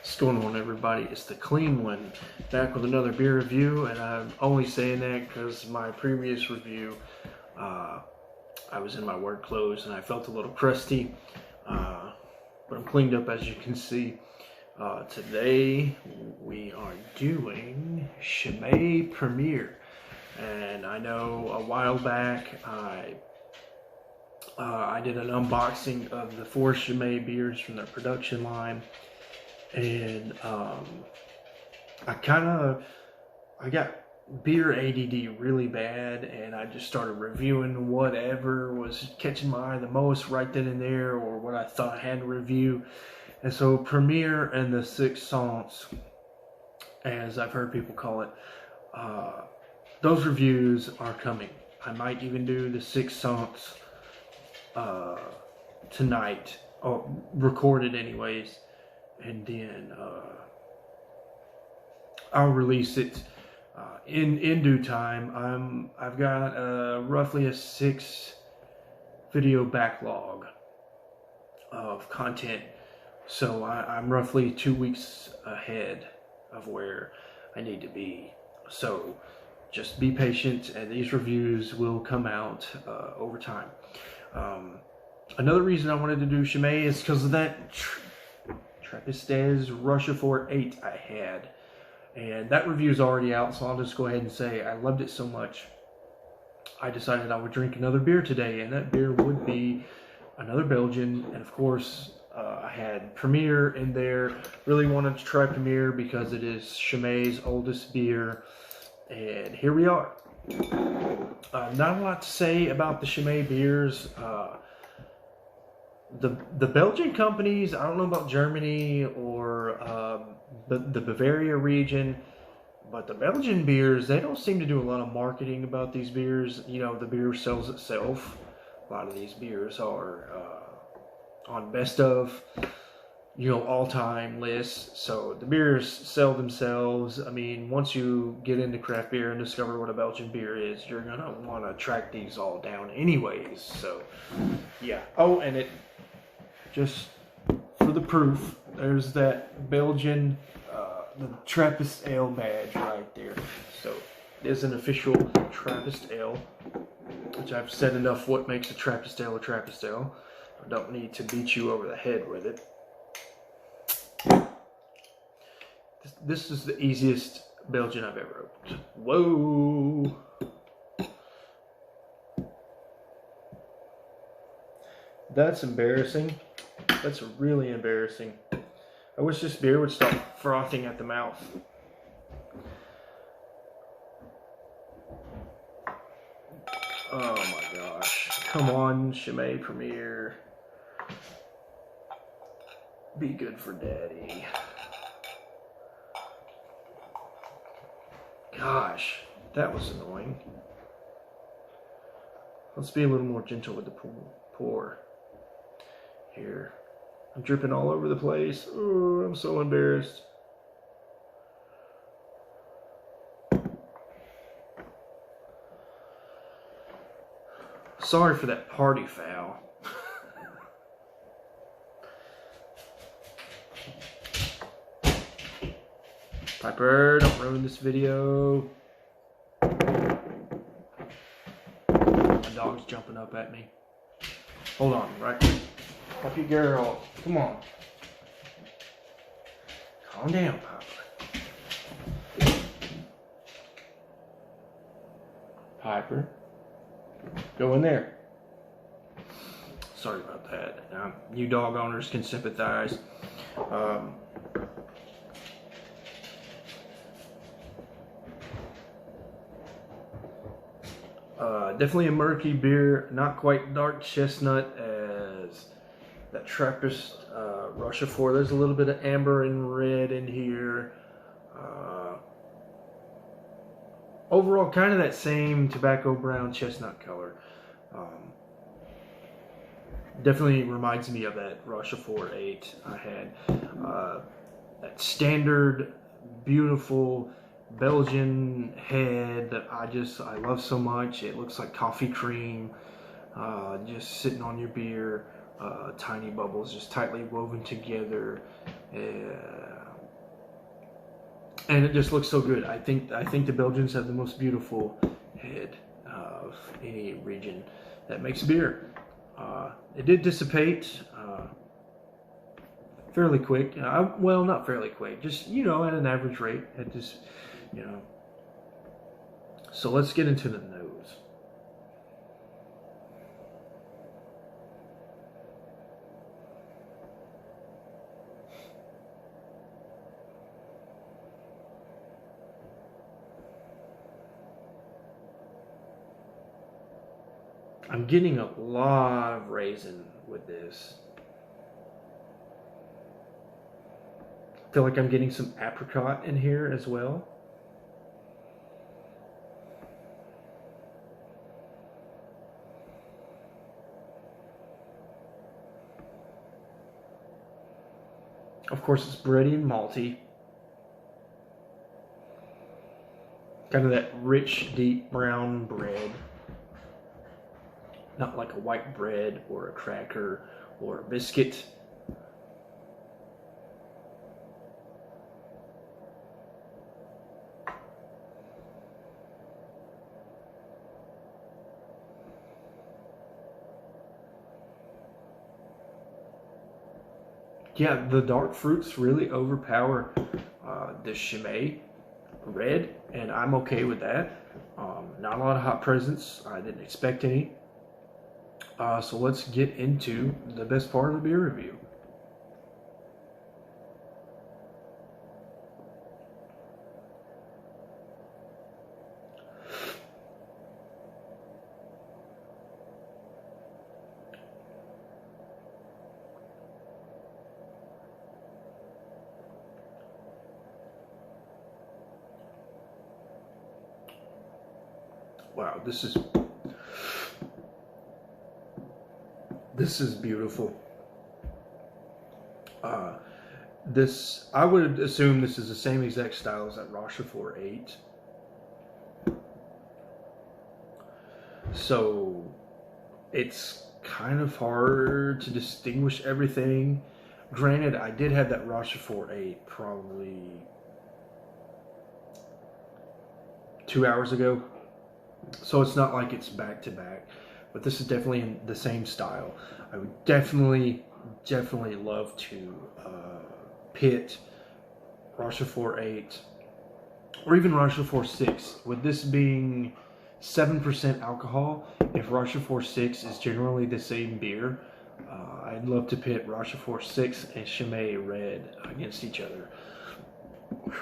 What's going on, everybody? It's the Clean One, back with another beer review, and I'm only saying that because my previous review, I was in my work clothes and I felt a little crusty, but I'm cleaned up, as you can see. Today we are doing Chimay Premier, and I know a while back I did an unboxing of the 4 Chimay beers from their production line. And I got beer ADD really bad, and I just started reviewing whatever was catching my eye the most right then and there, or what I thought I had to review. And so Premier and the 6 Cents, as I've heard people call it, those reviews are coming. I might even do the 6 Cents tonight, or record it anyways. And then I'll release it in due time. I've got roughly a 6 video backlog of content, so I'm roughly 2 weeks ahead of where I need to be. So just be patient, and these reviews will come out over time. Another reason I wanted to do Chimay is because of that Trappist Rochefort 8 I had, and that review is already out, so I'll just go ahead and say I loved it so much I decided I would drink another beer today, and that beer would be another Belgian. And of course I had Premier in there. Really wanted to try Premier because it is Chimay's oldest beer, and here we are. Not a lot to say about the Chimay beers. The Belgian companies, I don't know about Germany or the Bavaria region, but the Belgian beers, they don't seem to do a lot of marketing about these beers. You know, the beer sells itself. A lot of these beers are on best of, all-time lists. So the beers sell themselves. I mean, once you get into craft beer and discover what a Belgian beer is, you're going to want to track these all down anyways. So, yeah. Oh, and just for the proof, there's that Belgian, the Trappist ale badge right there. So it is an official Trappist ale, which I've said enough what makes a Trappist ale a Trappist ale. I don't need to beat you over the head with it. This is the easiest Belgian I've ever opened. Whoa! That's embarrassing. That's really embarrassing. I wish this beer would stop frothing at the mouth. Oh my gosh. Come on, Chimay Premier. Be good for daddy. Gosh, that was annoying. Let's be a little more gentle with the pour. Here. I'm dripping all over the place. Oh, I'm so embarrassed. Sorry for that party foul. Piper, don't ruin this video. My dog's jumping up at me. Hold on, right quick. Help your girl. Come on. Calm down, Piper. Piper. Go in there. Sorry about that. You dog owners can sympathize. Definitely a murky beer. Not quite dark chestnut as that Trappist Rochefort. There's a little bit of amber and red in here. Overall, kind of that same tobacco brown chestnut color. Definitely reminds me of that Rochefort 8 I had. That standard, beautiful Belgian head that I love so much. It looks like coffee cream, just sitting on your beer. Tiny bubbles just tightly woven together. and it just looks so good. I think the Belgians have the most beautiful head of any region that makes beer. It did dissipate fairly quick. Well, not fairly quick, just at an average rate. It just So let's get into the nose. I'm getting a lot of raisin with this. I feel like I'm getting some apricot in here as well. Of course, it's bready and malty. Kind of that rich, deep brown bread. Not like a white bread or a cracker or a biscuit. Yeah, the dark fruits really overpower the Chimay red, and I'm okay with that. Not a lot of hot presence. I didn't expect any. So let's get into the best part of the beer review. Wow, this is beautiful. This, I would assume this is the same exact style as that Rochefort 8. So it's kind of hard to distinguish everything. Granted, I did have that Rochefort 8 probably 2 hours ago. So it's not like it's back to back, but this is definitely in the same style. I would definitely love to pit Rochefort 8 or even Rochefort 6. With this being 7% alcohol, if Rochefort 6 is generally the same beer, I'd love to pit Rochefort 6 and Chimay Red against each other. Whew.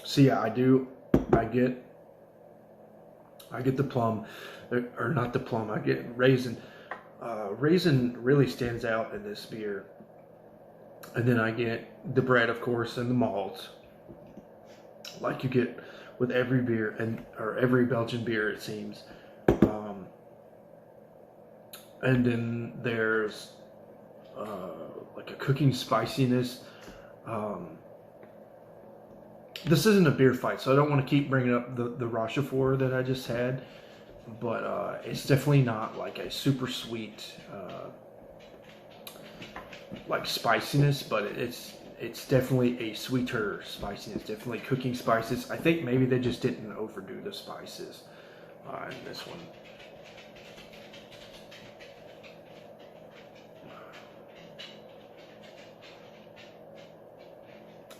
See, I get the plum, or not the plum, I get raisin. Raisin really stands out in this beer. And then I get the bread, of course, and the malt, like you get with every beer, or every Belgian beer, it seems. And then there's like a cooking spiciness. This isn't a beer fight, so I don't want to keep bringing up the Rochefort that I just had, but it's definitely not like a super sweet like spiciness, but it's definitely a sweeter spiciness, definitely cooking spices. I think maybe they just didn't overdo the spices in this one.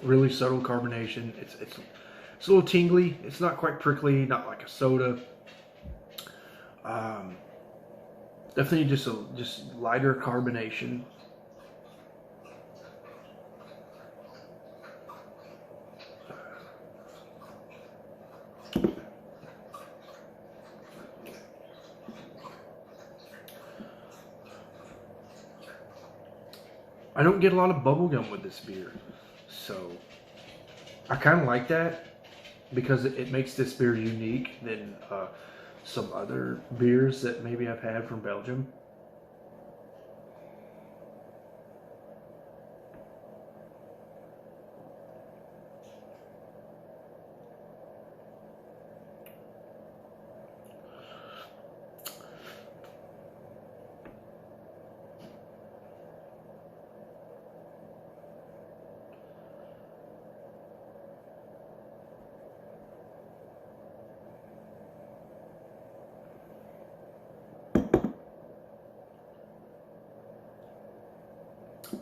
Really subtle carbonation. It's a little tingly. It's not quite prickly, not like a soda. Definitely just lighter carbonation. I don't get a lot of bubblegum with this beer, so I kind of like that because it makes this beer unique than some other beers that maybe I've had from Belgium.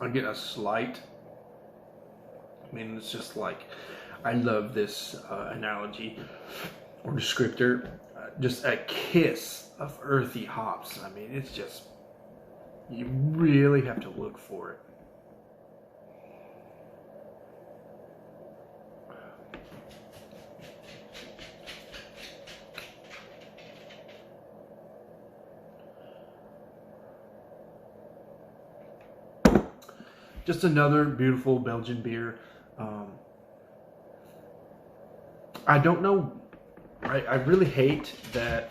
I get a slight. I mean, it's just like, I love this analogy or descriptor. Just a kiss of earthy hops. I mean, it's just, you really have to look for it. Just another beautiful Belgian beer. I don't know. I really hate that.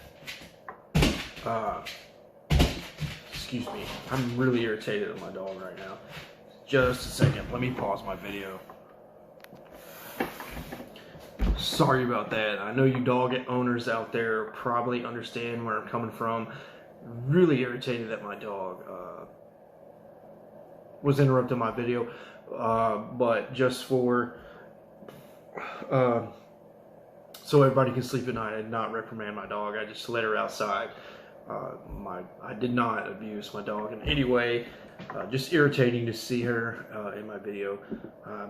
Excuse me. I'm really irritated at my dog right now. Just a second. Let me pause my video. Sorry about that. I know you dog owners out there probably understand where I'm coming from. Really irritated that my dog was interrupting my video, but just for so everybody can sleep at night. I did not reprimand my dog. I just let her outside. I did not abuse my dog in any way. Just irritating to see her in my video,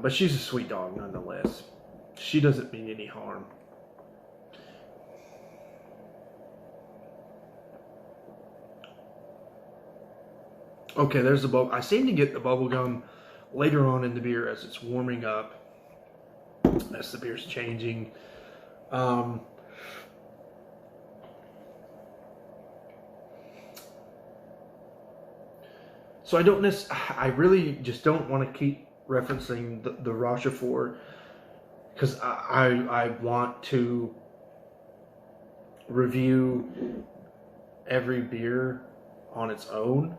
but she's a sweet dog nonetheless. She doesn't mean any harm. Okay, there's the bubble. I seem to get the bubble gum later on in the beer as it's warming up, as the beer's changing. So I really just don't want to keep referencing the Rochefort, because I want to review every beer on its own.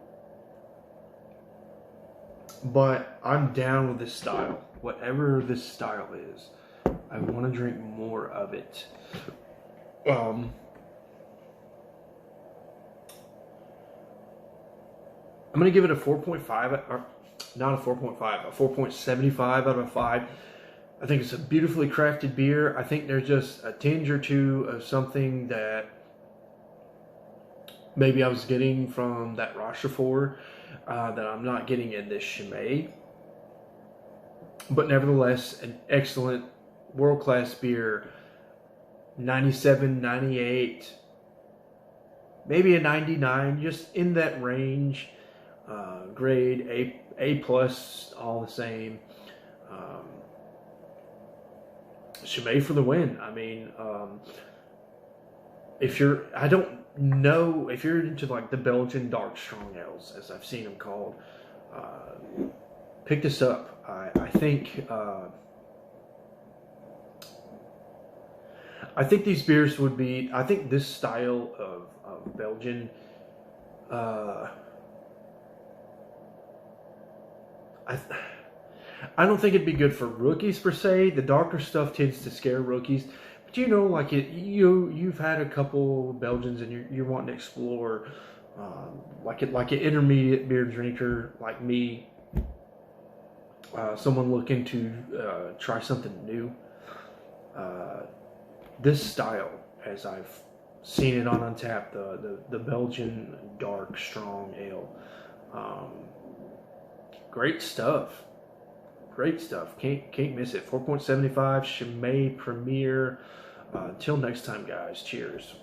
But I'm down with this style. Whatever this style is, I want to drink more of it. I'm going to give it a 4.5, or not a 4.5, a 4.75 out of 5. I think it's a beautifully crafted beer. I think there's just a tinge or two of something that maybe I was getting from that Rochefort that I'm not getting in this Chimay. But nevertheless, an excellent world-class beer. 97, 98, maybe a 99, just in that range. Grade A plus, all the same. Chimay for the win. I mean, I don't know if you're into like the Belgian dark strong ales, as I've seen them called, pick this up. I think these beers would be, I think this style of Belgian, I don't think it'd be good for rookies per se. The darker stuff tends to scare rookies. But you know, like you've had a couple Belgians and you're wanting to explore, like an intermediate beer drinker like me, someone looking to try something new. This style, as I've seen it on Untapped, the Belgian dark strong ale, great stuff. Great stuff. Can't miss it. 4.75 Chimay Premier. Until next time, guys. Cheers.